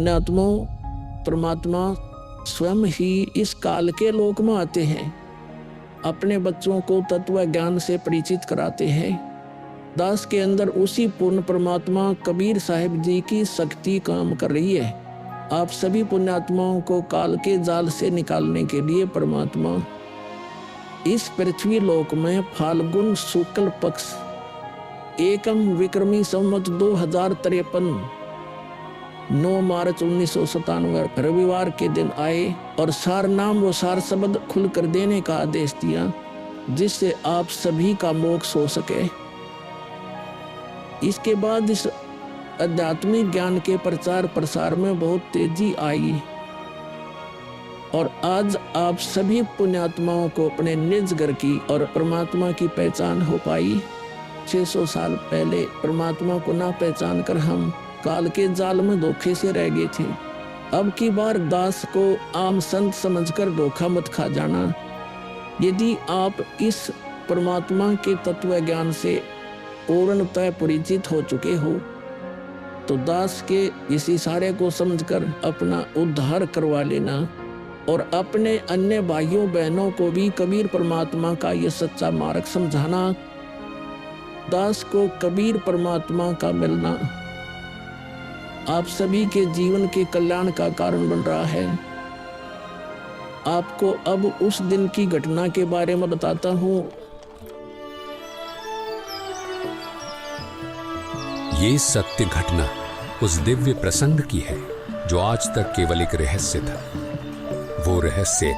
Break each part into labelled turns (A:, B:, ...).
A: पुण्यात्माओं, परमात्मा स्वयं ही इस काल के लोक में आते हैं, अपने बच्चों को तत्व ज्ञान से परिचित कराते हैं। दास के अंदर उसी पूर्ण परमात्मा कबीर साहिब जी की शक्ति काम कर रही है। आप सभी पुण्यात्माओं को काल के जाल से निकालने के लिए परमात्मा इस पृथ्वी लोक में फाल्गुन शुक्ल पक्ष एकम विक्रमी संवत 2053 9 मार्च 1997 रविवार के दिन आए और सार नाम व सार शब्द खुलकर देने का आदेश दिया, जिससे आप सभी का मोक्ष हो सके। इसके बाद इस आध्यात्मिक ज्ञान के प्रचार प्रसार में बहुत तेजी आई और आज आप सभी पुण्यात्माओं को अपने निज घर की और परमात्मा की पहचान हो पाई। 600 साल पहले परमात्मा को ना पहचान कर हम काल के जाल में धोखे से रह गए थे। अब की बार दास को आम संत समझकर धोखा मत खा जाना। यदि आप इस परमात्मा के तत्व ज्ञान से पूर्णतः परिचित हो चुके हो तो दास के इस इशारे को समझकर अपना उद्धार करवा लेना और अपने अन्य भाइयों बहनों को भी कबीर परमात्मा का यह सच्चा मार्ग समझाना। दास को कबीर परमात्मा का मिलना आप सभी के जीवन के कल्याण का कारण बन रहा है। आपको अब उस दिन की घटना के बारे में बताता हूँ।
B: ये सत्य घटना उस दिव्य प्रसंग की है जो आज तक केवल एक रहस्य था। वो रहस्य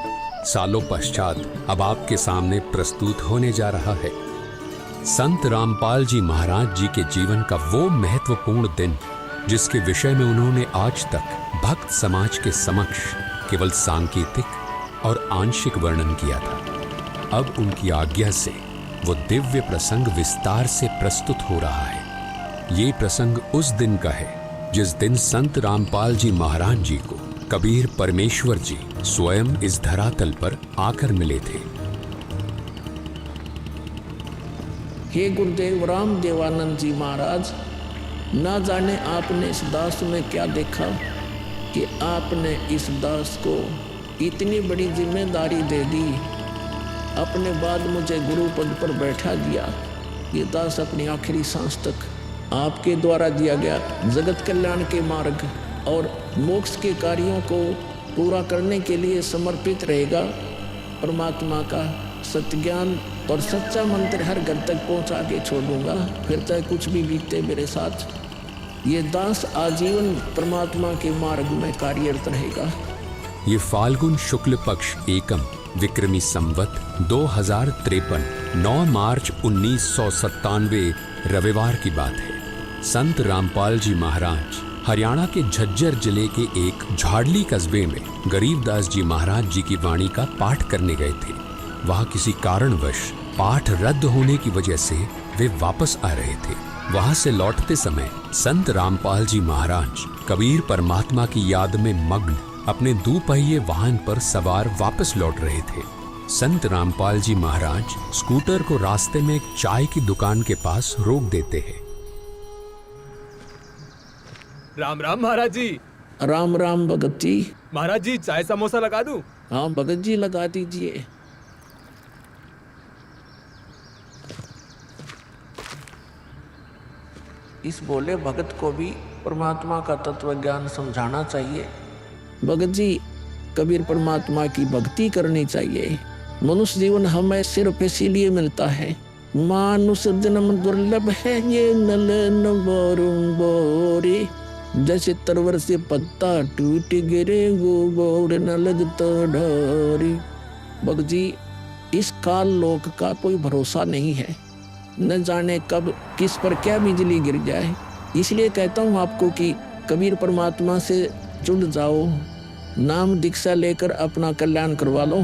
B: सालों पश्चात अब आपके सामने प्रस्तुत होने जा रहा है। संत रामपाल जी महाराज जी के जीवन का वो महत्वपूर्ण दिन जिसके विषय में उन्होंने आज तक भक्त समाज के समक्ष केवल सांकेतिक और आंशिक वर्णन किया था, अब उनकी आज्ञा से वो दिव्य प्रसंग विस्तार से प्रस्तुत हो रहा है। ये प्रसंग उस दिन का है जिस दिन संत रामपाल जी महाराज जी को कबीर परमेश्वर जी स्वयं इस धरातल पर आकर मिले थे।
A: हे गुरुदेव राम देवानंद जी महाराज, ना जाने आपने इस दास में क्या देखा कि आपने इस दास को इतनी बड़ी जिम्मेदारी दे दी। अपने बाद मुझे गुरु पद पर बैठा दिया। ये दास अपनी आखिरी सांस तक आपके द्वारा दिया गया जगत कल्याण के मार्ग और मोक्ष के कार्यों को पूरा करने के लिए समर्पित रहेगा। परमात्मा का सत्य ज्ञान और सच्चा मंत्र हर घर तक पहुंचा के छोड़ूंगा, फिर चाहे कुछ भी बीते मेरे साथ। ये दास आजीवन परमात्मा के मार्ग में कार्यरत रहेगा।
B: ये फाल्गुन शुक्ल पक्ष एकम विक्रमी संवत 2053 9 मार्च 1997 रविवार की बात है। संत रामपाल जी महाराज हरियाणा के झज्जर जिले के एक झाड़ली कस्बे में गरीबदास जी महाराज जी की वाणी का पाठ करने गए थे। वहां किसी कारणवश पाठ रद्द होने की वजह से वे वापस आ रहे थे। वहां से लौटते समय संत रामपाल जी महाराज कबीर परमात्मा की याद में मग्न अपने दुपहिए वाहन पर सवार वापस लौट रहे थे। संत रामपाल जी महाराज स्कूटर को रास्ते में एक चाय की दुकान के पास रोक देते हैं।
C: राम राम महाराज जी।
A: राम राम भगत जी।
C: महाराज जी चाय समोसा लगा दूं?
A: हाँ भगत जी लगा दीजिए। इस बोले भगत को भी परमात्मा का तत्व ज्ञान समझाना चाहिए। भगत जी, कबीर परमात्मा की भक्ति करनी चाहिए। मनुष्य जीवन हमें सिर्फ इसीलिए मिलता है। मानुष जन्म दुर्लभ है ये नलन बोरे, जैसे तरवर से पत्ता टूट गिरे वो बोर न लगता डोरी। भगत जी, इस काल लोक का कोई भरोसा नहीं है, न जाने कब किस पर क्या बिजली गिर जाए। इसलिए कहता हूँ आपको कि कबीर परमात्मा से जुड़ जाओ, नाम दीक्षा लेकर अपना कल्याण करवा लो।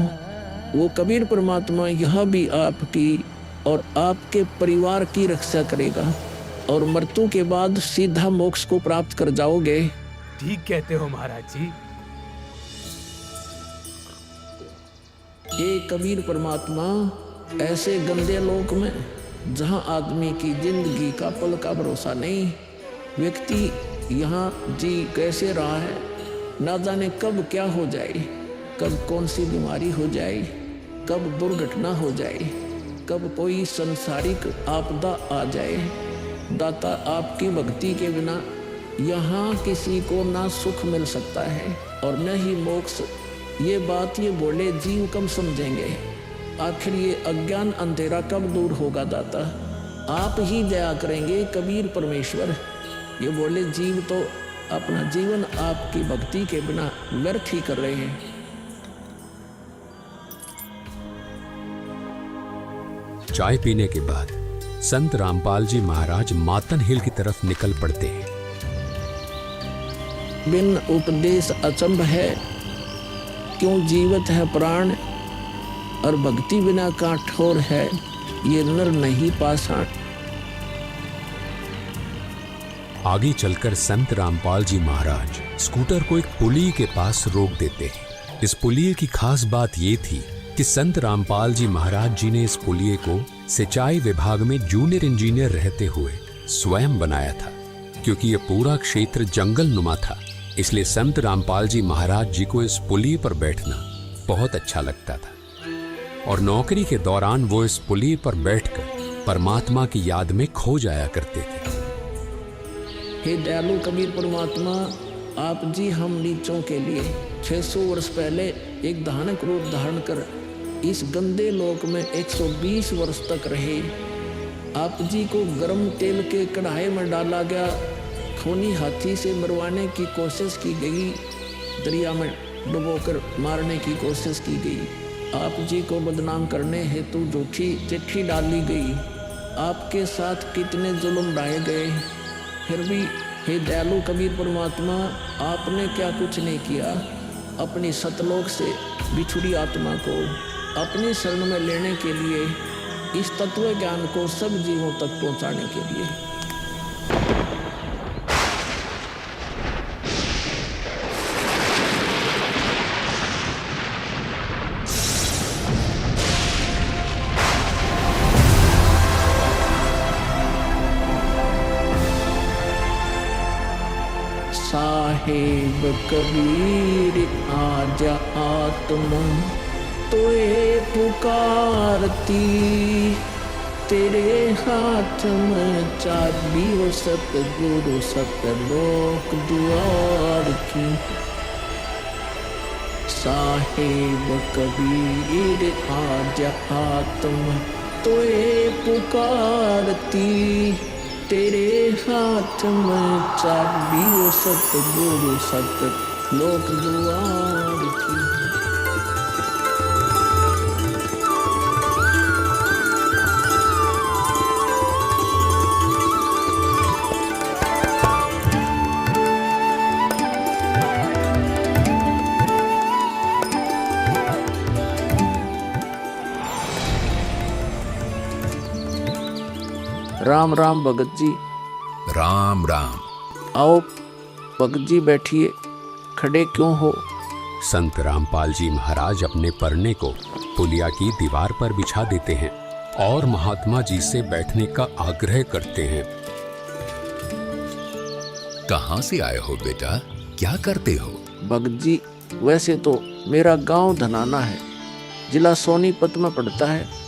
A: वो कबीर परमात्मा यह भी आपकी और आपके परिवार की रक्षा करेगा और मृत्यु के बाद सीधा मोक्ष को प्राप्त कर जाओगे।
C: ठीक कहते हो महाराज जी।
A: ये कबीर परमात्मा ऐसे गंदे लोक में जहाँ आदमी की जिंदगी का पल का भरोसा नहीं, व्यक्ति यहाँ जी कैसे रहा है ना जाने कब क्या हो जाए, कब कौन सी बीमारी हो जाए, कब दुर्घटना हो जाए, कब कोई संसारिक आपदा आ जाए। दाता, आपकी भक्ति के बिना यहाँ किसी को ना सुख मिल सकता है और न ही मोक्ष। ये बात ये बोले जीव कब समझेंगे? आखिर ये अज्ञान अंधेरा कब दूर होगा दाता? आप ही दया करेंगे कबीर परमेश्वर। ये बोले जीव तो अपना जीवन आपकी भक्ति के बिना व्यर्थ ही कर रहे हैं।
B: चाय पीने के बाद संत रामपाल जी महाराज मातन हिल की तरफ निकल पड़ते हैं।
A: बिन उपदेश अचंभ है, क्यों जीवत है प्राण, और भक्ति बिना काठोर है, ये नर नहीं पाषाण।
B: आगे चलकर संत रामपाल जी महाराज स्कूटर को एक पुलिये के पास रोक देते हैं। इस पुलिये की खास बात ये थी कि संत रामपाल जी महाराज जी ने इस पुलिये को सिंचाई विभाग में जूनियर इंजीनियर रहते हुए स्वयं बनाया था। क्योंकि यह पूरा क्षेत्र जंगल नुमा था, इसलिए संत रामपाल जी महाराज जी को इस पुलिये पर बैठना बहुत अच्छा लगता था और नौकरी के दौरान वो इस पुलिये पर बैठकर परमात्मा की याद में खो जाया करते थे।
A: हे दयालु कबीर परमात्मा, आप जी हम नीचों के लिए 600 वर्ष पहले एक धानक रूप धारण कर इस गंदे लोक में 120 वर्ष तक रहे। आप जी को गर्म तेल के कढ़ाई में डाला गया, खूनी हाथी से मरवाने की कोशिश की गई, दरिया में डुबोकर मारने की कोशिश की गई। आप जी को बदनाम करने हेतु झूठी चिट्ठी डाली गई। आपके साथ कितने जुल्म ढाए गए, फिर भी हे दयालु कबीर परमात्मा, आपने क्या कुछ नहीं किया। अपनी सतलोक से बिछुड़ी आत्मा को अपनी शरण में लेने के लिए, इस तत्व ज्ञान को सब जीवों तक पहुंचाने के लिए। साहेब कबीर आजा आत्मा तोए पुकारती, तेरे हाथ में चाबी हो सतगुरु सतलोक द्वार की। साहेब कबीर आजा आत्मा तोए पुकारती, तेरे हाथ में चाबी हो सतगुरु सतलोक द्वार की। राम राम भगत जी।
B: राम राम।
A: आओ भगत जी बैठिए, खड़े क्यों हो?
B: संत रामपाल जी महाराज अपने परने को पुलिया की दीवार पर बिछा देते हैं और महात्मा जी से बैठने का आग्रह करते हैं।
D: कहाँ से आए हो बेटा, क्या करते हो?
A: भगत जी, वैसे तो मेरा गांव धनाना है, जिला सोनीपत में पड़ता है।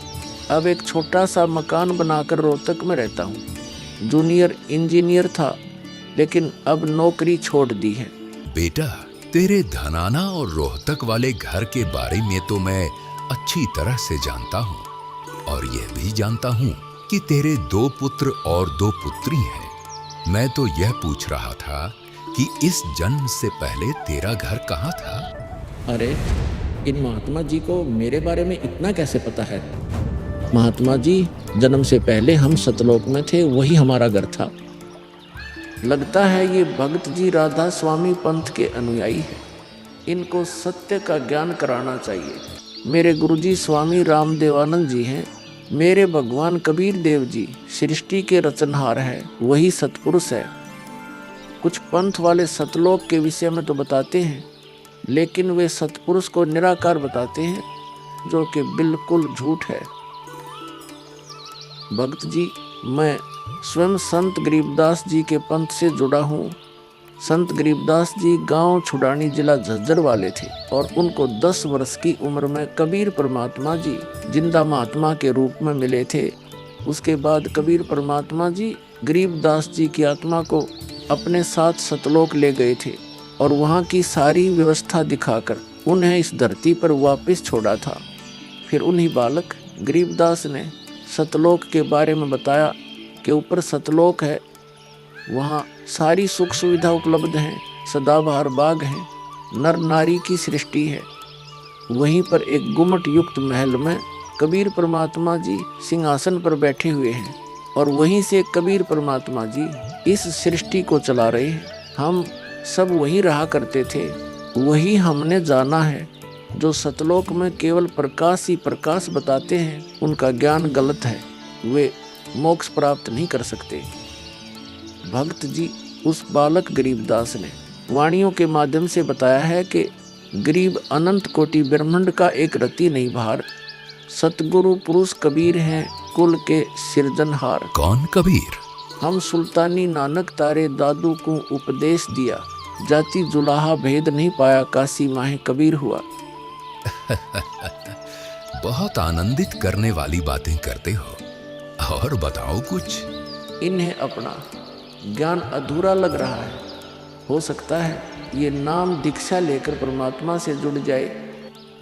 A: अब एक छोटा सा मकान बनाकर रोहतक में रहता हूँ। जूनियर इंजीनियर था, लेकिन अब नौकरी छोड़ दी है।
D: बेटा, तेरे धनाना और रोहतक वाले घर के बारे में तो मैं अच्छी तरह से जानता हूँ और यह भी जानता हूँ कि तेरे 2 पुत्र और 2 पुत्री हैं। मैं तो यह पूछ रहा था कि इस जन्म से पहले तेरा घर कहाँ था?
A: अरे, इन महात्मा जी को मेरे बारे में इतना कैसे पता है? महात्मा जी, जन्म से पहले हम सतलोक में थे, वही हमारा घर था। लगता है ये भगत जी राधा स्वामी पंथ के अनुयायी हैं। इनको सत्य का ज्ञान कराना चाहिए। मेरे गुरुजी स्वामी रामदेवानंद जी हैं। मेरे भगवान कबीर देव जी सृष्टि के रचनहार हैं, वही सतपुरुष है। कुछ पंथ वाले सतलोक के विषय में तो बताते हैं, लेकिन वे सतपुरुष को निराकार बताते हैं, जो कि बिल्कुल झूठ है। भक्त जी, मैं स्वयं संत गरीबदास जी के पंथ से जुड़ा हूँ। संत गरीबदास जी गांव छुड़ानी जिला झज्जर वाले थे और उनको 10 वर्ष की उम्र में कबीर परमात्मा जी जिंदा महात्मा के रूप में मिले थे। उसके बाद कबीर परमात्मा जी गरीबदास जी की आत्मा को अपने साथ सतलोक ले गए थे और वहाँ की सारी व्यवस्था दिखाकर उन्हें इस धरती पर वापस छोड़ा था। फिर उन्हीं बालक गरीबदास ने सतलोक के बारे में बताया कि ऊपर सतलोक है, वहाँ सारी सुख सुविधा उपलब्ध हैं, सदाबहार बाग हैं, नर नारी की सृष्टि है। वहीं पर एक गुम्मट युक्त महल में कबीर परमात्मा जी सिंहासन पर बैठे हुए हैं और वहीं से कबीर परमात्मा जी इस सृष्टि को चला रहे हैं। हम सब वहीं रहा करते थे, वही हमने जाना है। जो सतलोक में केवल प्रकाश ही प्रकाश बताते हैं उनका ज्ञान गलत है, वे मोक्ष प्राप्त नहीं कर सकते। भक्त जी उस बालक गरीबदास ने वाणियों के माध्यम से बताया है कि गरीब अनंत कोटि ब्रह्मांड का एक रति नहीं भार, सतगुरु पुरुष कबीर हैं कुल के सिरजनहार।
D: कौन कबीर?
A: हम सुल्तानी नानक तारे दादू को उपदेश दिया, जाति जुलाहा भेद नहीं पाया, काशी माहे कबीर हुआ।
D: बहुत आनंदित करने वाली बातें करते हो, और बताओ कुछ।
A: इन्हें अपना ज्ञान अधूरा लग रहा है, हो सकता है ये नाम दीक्षा लेकर परमात्मा से जुड़ जाए।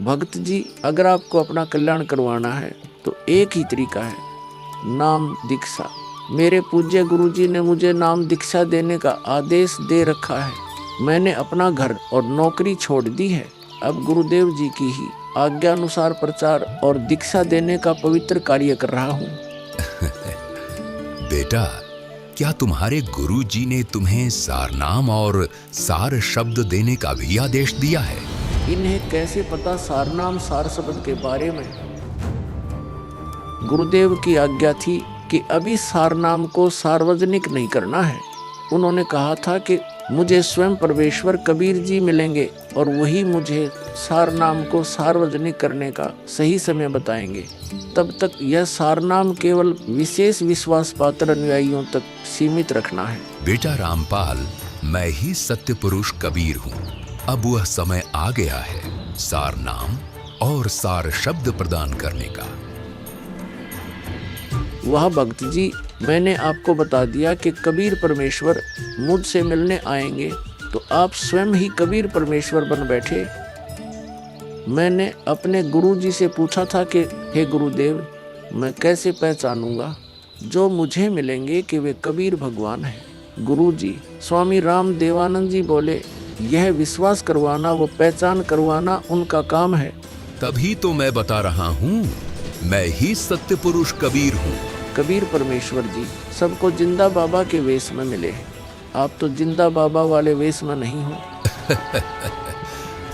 A: भक्त जी अगर आपको अपना कल्याण करवाना है तो एक ही तरीका है, नाम दीक्षा। मेरे पूज्य गुरुजी ने मुझे नाम दीक्षा देने का आदेश दे रखा है। मैंने अपना घर और नौकरी छोड़ दी है, अब गुरुदेव जी की ही आज्ञा अनुसार प्रचार और दीक्षा देने का पवित्र कार्य कर रहा हूँ।
D: बेटा, क्या तुम्हारे गुरु जी ने तुम्हें सारनाम और सार शब्द देने का भी आदेश दिया है?
A: इन्हें कैसे पता सारनाम सार शब्द के बारे में? गुरुदेव की आज्ञा थी कि अभी सारनाम को सार्वजनिक नहीं करना है। उन्होंने कहा था कि मुझे स्वयं परमेश्वर कबीर जी मिलेंगे और वही मुझे सारनाम को सार्वजनिक करने का सही समय बताएंगे। तब तक यह सारनाम केवल विशेष विश्वास पात्र अनुयायियों तक सीमित रखना है।
D: बेटा रामपाल, मैं ही सत्य पुरुष कबीर हूँ। अब वह समय आ गया है सारनाम और सार शब्द प्रदान करने का।
A: वह भक्त जी, मैंने आपको बता दिया कि कबीर परमेश्वर मुझसे मिलने आएंगे, तो आप स्वयं ही कबीर परमेश्वर बन बैठे। मैंने अपने गुरु जी से पूछा था कि हे गुरुदेव, मैं कैसे पहचानूंगा जो मुझे मिलेंगे कि वे कबीर भगवान हैं? गुरु जी स्वामी राम देवानंद जी बोले, यह विश्वास करवाना, वो पहचान करवाना उनका काम है।
D: तभी तो मैं बता रहा हूँ, मैं ही सत्य पुरुष कबीर हूँ।
A: कबीर परमेश्वर जी सबको जिंदा बाबा के वेश में मिले हैं, आप तो जिंदा बाबा वाले वेश में नहीं हो।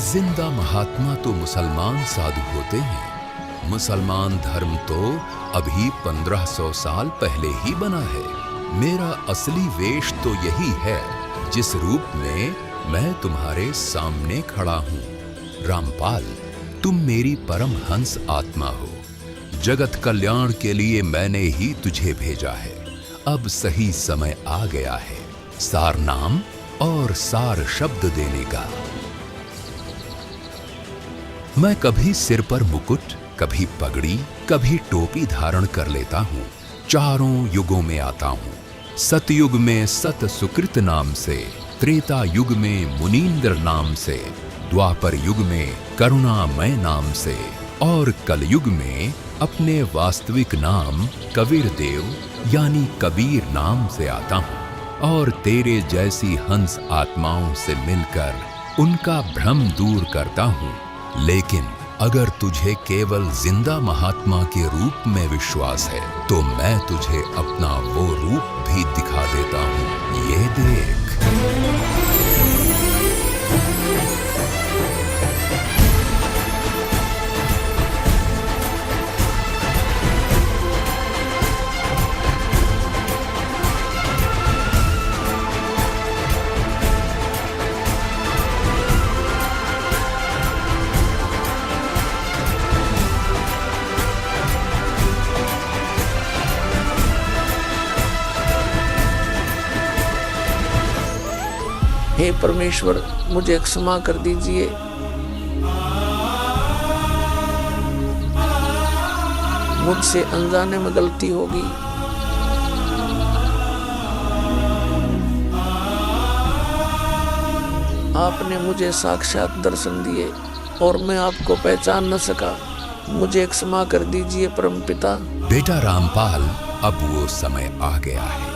D: जिंदा महात्मा तो मुसलमान साधु होते हैं। मुसलमान धर्म तो अभी 1500 साल पहले ही बना है। मेरा असली वेश तो यही है जिस रूप में मैं तुम्हारे सामने खड़ा हूँ। रामपाल, तुम मेरी परम हंस आत्मा हो। जगत कल्याण के लिए मैंने ही तुझे भेजा है। अब सही समय आ गया है सार नाम और सार शब्द देने का। मैं कभी सिर पर मुकुट, कभी पगड़ी, कभी टोपी धारण कर लेता हूँ। चारों युगों में आता हूँ। सतयुग में सत सुकृत नाम से, त्रेता युग में मुनींद्र नाम से, द्वापर युग में करुणामय नाम से और कलयुग में अपने वास्तविक नाम कबीर देव यानी कबीर नाम से आता हूँ और तेरे जैसी हंस आत्माओं से मिलकर उनका भ्रम दूर करता हूँ। लेकिन अगर तुझे केवल जिंदा महात्मा के रूप में विश्वास है तो मैं तुझे अपना वो रूप भी दिखा देता हूँ। ये देख।
A: हे परमेश्वर, मुझे क्षमा कर दीजिए। मुझसे अनजाने में गलती होगी। आपने मुझे साक्षात दर्शन दिए और मैं आपको पहचान न सका। मुझे क्षमा कर दीजिए परमपिता।
D: बेटा रामपाल, अब वो समय आ गया है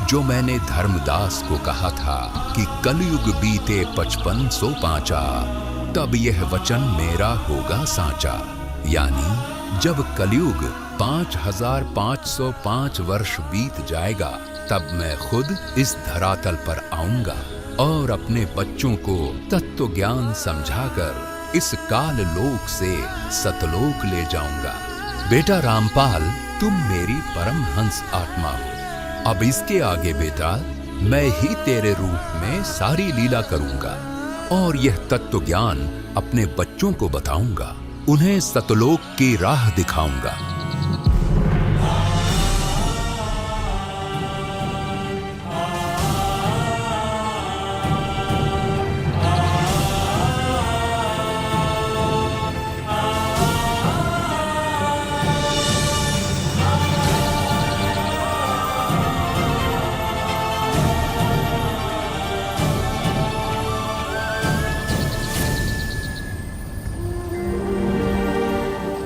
D: जो मैंने धर्मदास को कहा था कि कलयुग बीते 5500 पांचा, तब यह वचन मेरा होगा साचा। यानी जब कलयुग 5505 वर्ष बीत जाएगा, तब मैं खुद इस धरातल पर आऊंगा और अपने बच्चों को तत्व ज्ञान समझाकर इस काल लोक से सतलोक ले जाऊंगा। बेटा रामपाल, तुम मेरी परमहंस आत्मा हो। अब इसके आगे बेटा, मैं ही तेरे रूप में सारी लीला करूंगा और यह तत्व ज्ञान अपने बच्चों को बताऊंगा, उन्हें सतलोक की राह दिखाऊंगा।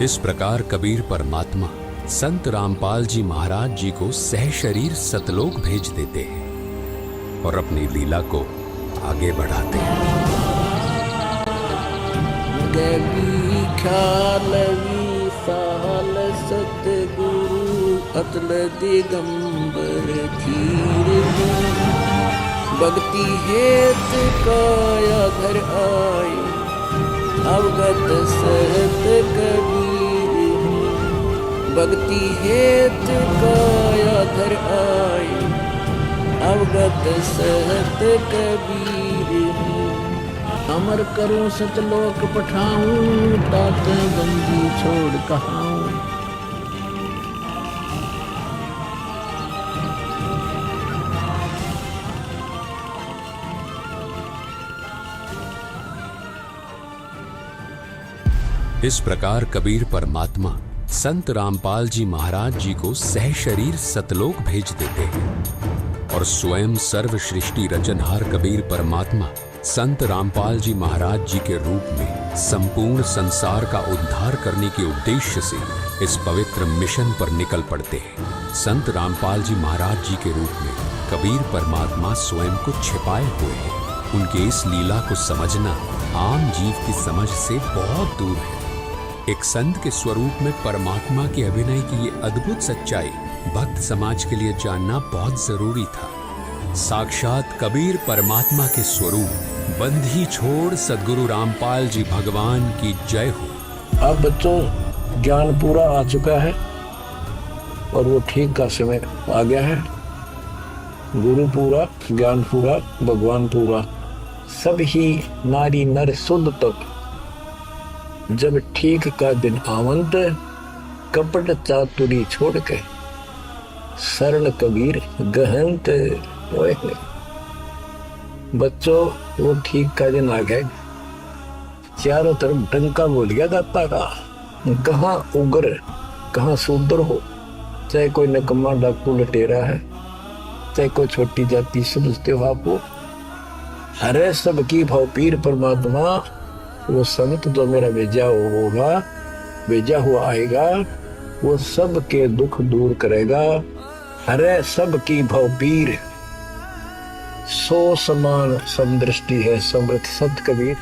B: इस प्रकार कबीर परमात्मा संत रामपाल जी महाराज जी को सह शरीर सतलोक भेज देते हैं और अपनी लीला को आगे बढ़ाते हैं।
A: गली ख्यालवी साल सतगुरु अतल दिगंबर धीर भक्ति हेत काया घर आए अवगत सहत कबीर। भक्ति हेत काया धर आए अवगत सहत कबीर। अमर करूं सतलोक पठाऊं तात बंदी छोड़ कहाऊं।
B: इस प्रकार कबीर परमात्मा संत रामपाल जी महाराज जी को सह शरीर सतलोक भेज देते हैं और स्वयं सर्व सृष्टि रचनहार कबीर परमात्मा संत रामपाल जी महाराज जी के रूप में संपूर्ण संसार का उद्धार करने के उद्देश्य से इस पवित्र मिशन पर निकल पड़ते हैं। संत रामपाल जी महाराज जी के रूप में कबीर परमात्मा स्वयं को छिपाए हुए हैं। उनके इस लीला को समझना आम जीव की समझ से बहुत दूर है। एक संत के स्वरूप में परमात्मा के अभिनय की ये अद्भुत सच्चाई भक्त समाज के लिए जानना बहुत जरूरी था। साक्षात कबीर परमात्मा के स्वरूप बंधी छोड़ सद्गुरु रामपाल जी भगवान की जय हो।
A: अब बच्चों, ज्ञान पूरा आ चुका है और वो ठीक का समय आ गया है। गुरु पूरा, ज्ञान पूरा, भगवान पूरा, सब ही नारी नर शुद्ध तक। जब ठीक का दिन आवंत, कपट चातुरी छोड़ के सरल कबीर गहनत। बच्चों, वो ठीक का दिन आ गया। चारों तरफ डंका बोल गया दाता का। कहाँ उग्र, कहाँ शूद्र हो, चाहे कोई नकम्मा डाकू लटेरा है, चाहे कोई छोटी जाति समझते हो आपको, हरे सबकी भाव पीर परमात्मा। वो संत जो मेरा भेजा होगा, भेजा हुआ आएगा, वो सब के दुख दूर करेगा। हरे सबकी भाव पीर, सो समान समदृष्टि है समृत सत कबीर।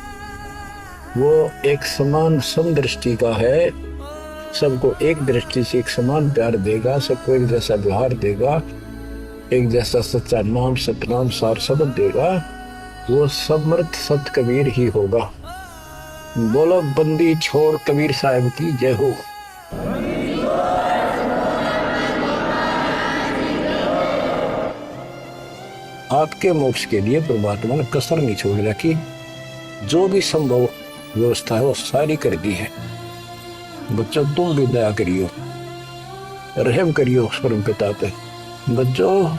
A: वो एक समान समदृष्टि का है, सबको एक दृष्टि से एक समान प्यार देगा, सबको एक जैसा व्यवहार देगा, एक जैसा सच्चा नाम सतनाम सार शब्द देगा। वो समृत सत कबीर ही होगा। बोलो बंदी छोड़ कबीर साहब की जय हो। आपके मोक्ष के लिए परमात्मा ने कसर नहीं छोड़ रखी। जो भी संभव व्यवस्था है वो सारी कर दी है। बच्चों, तुम भी दया करियो, रहम करियो परम पिता पे। बच्चों,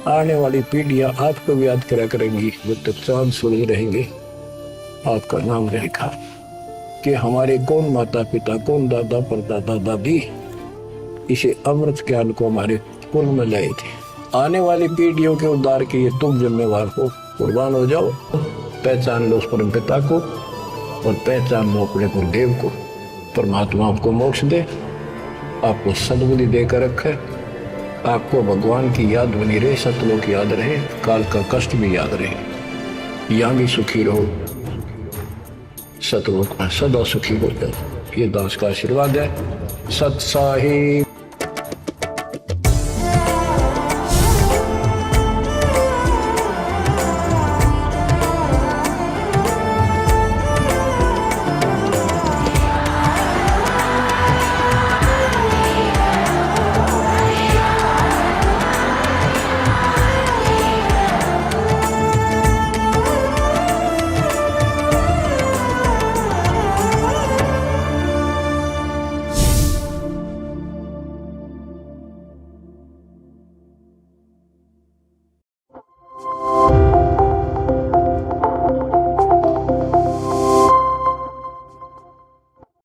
A: आने वाली पीढ़ियां आपको भी याद करा करेंगी। जब तक चांद सूरज रहेंगे आपका नाम रहेगा कि हमारे कौन माता पिता, कौन दादा परदादा दादी इसे अमृत ज्ञान को हमारे कुल में लाए थे। आने वाली पीढ़ियों के उद्धार के लिए तुम जिम्मेवार हो, कुर्बान हो जाओ। पहचान लो उस परम पिता को और पहचान लो अपने गुरुदेव को। परमात्मा आपको मोक्ष दे, आपको सद्बुद्धि देकर रखे, आपको भगवान की याद बनी रहे, सतलोक याद रहे, काल का कष्ट भी याद रहे। यहाँ भी सुखी रहो, सतलोक में सदा सुखी हो जाए। ये दास का आशीर्वाद है। सत साहिब।